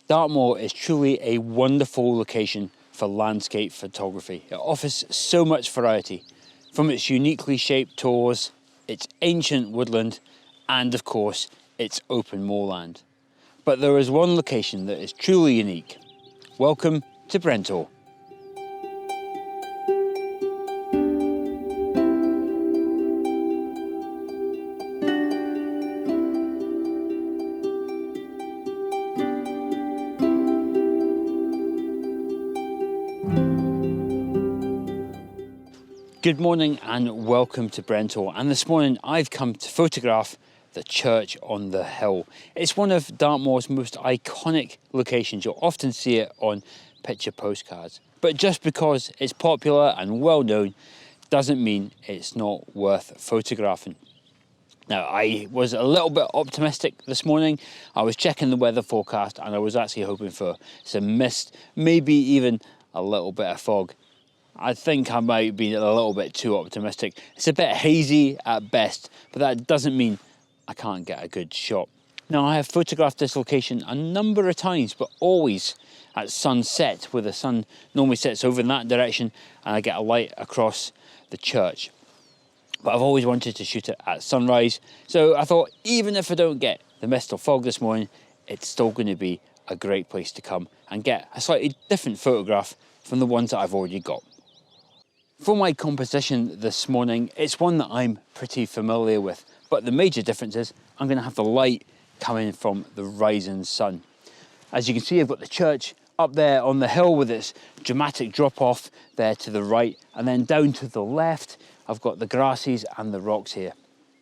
Dartmoor is truly a wonderful location for landscape photography. It offers so much variety, from its uniquely shaped tors, its ancient woodland, and of course, its open moorland. But there is one location that is truly unique. Welcome to Brentor. Good morning and welcome to Brentor, and this morning I've come to photograph the church on the hill. It's one of Dartmoor's most iconic locations. You'll often see it on picture postcards, but just because it's popular and well known doesn't mean it's not worth photographing. Now, I was a little bit optimistic this morning. I was checking the weather forecast and I was actually hoping for some mist, maybe even a little bit of fog. I think I might be a little bit too optimistic. It's a bit hazy at best, but that doesn't mean I can't get a good shot. Now, I have photographed this location a number of times, but always at sunset, where the sun normally sets over in that direction and I get a light across the church. But I've always wanted to shoot it at sunrise, so I thought even if I don't get the mist or fog this morning, it's still going to be a great place to come and get a slightly different photograph from the ones that I've already got. For my composition this morning, it's one that I'm pretty familiar with, but the major difference is I'm going to have the light coming from the rising sun. As you can see, I've got the church up there on the hill with its dramatic drop off there to the right, and then down to the left I've got the grasses and the rocks here.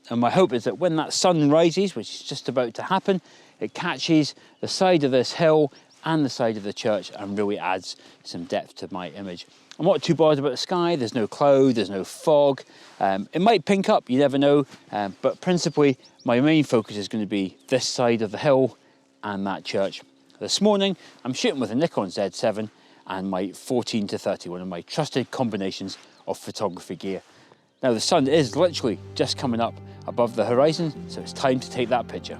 And my hope is that when that sun rises, which is just about to happen, it catches the side of this hill and the side of the church and really adds some depth to my image. I'm not too bothered about the sky. There's no cloud, there's no fog. It might pink up, you never know, but principally my main focus is going to be this side of the hill and that church. This morning I'm shooting with a Nikon Z7 and my 14-30, one of my trusted combinations of photography gear. Now the sun is literally just coming up above the horizon, so it's time to take that picture.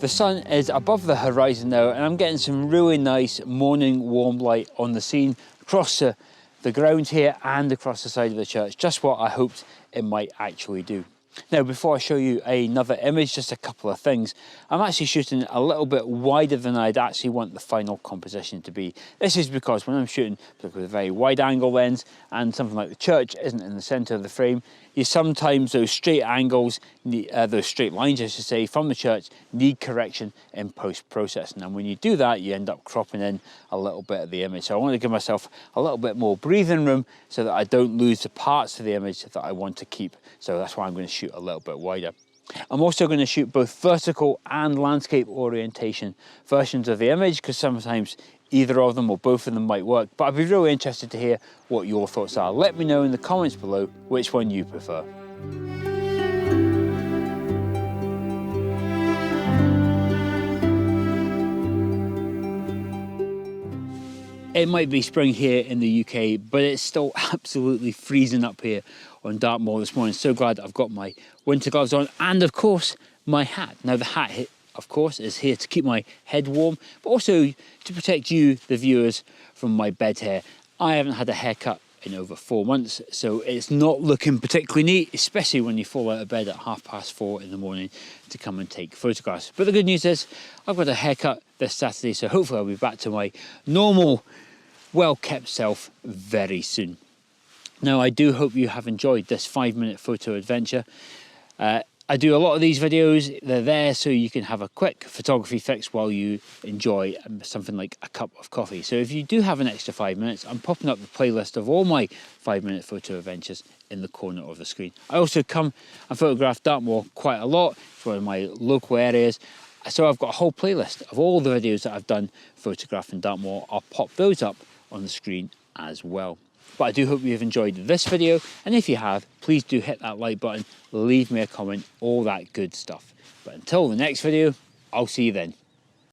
The sun is above the horizon now, and I'm getting some really nice morning warm light on the scene across the grounds here and across the side of the church, just what I hoped it might actually do. Now, before I show you another image, just a couple of things. I'm actually shooting a little bit wider than I'd actually want the final composition to be. This is because when I'm shooting with a very wide angle lens and something like the church isn't in the center of the frame, sometimes those straight angles, those straight lines I should say, from the church need correction in post-processing. And when you do that, you end up cropping in a little bit of the image. So I want to give myself a little bit more breathing room so that I don't lose the parts of the image that I want to keep. So that's why I'm going to shoot a little bit wider. I'm also going to shoot both vertical and landscape orientation versions of the image, because sometimes either of them or both of them might work, but I'd be really interested to hear what your thoughts are. Let me know in the comments below which one you prefer. It might be spring here in the UK, but it's still absolutely freezing up here on Dartmoor this morning. So glad I've got my winter gloves on and of course my hat. Now the hat, of course, is here to keep my head warm, but also to protect you, the viewers, from my bed hair. I haven't had a haircut in over 4 months, so it's not looking particularly neat, especially when you fall out of bed at 4:30 in the morning to come and take photographs. But the good news is I've got a haircut this Saturday, so hopefully I'll be back to my normal, well-kept self very soon. Now, I do hope you have enjoyed this 5-minute photo adventure. I do a lot of these videos. They're there so you can have a quick photography fix while you enjoy something like a cup of coffee. So if you do have an extra 5 minutes, I'm popping up the playlist of all my 5-minute photo adventures in the corner of the screen. I also come and photograph Dartmoor quite a lot. It's one of my local areas. So I've got a whole playlist of all the videos that I've done photographing Dartmoor. I'll pop those up on the screen as well. But I do hope you've enjoyed this video, and if you have, please do hit that like button, leave me a comment, all that good stuff. But until the next video, I'll see you then.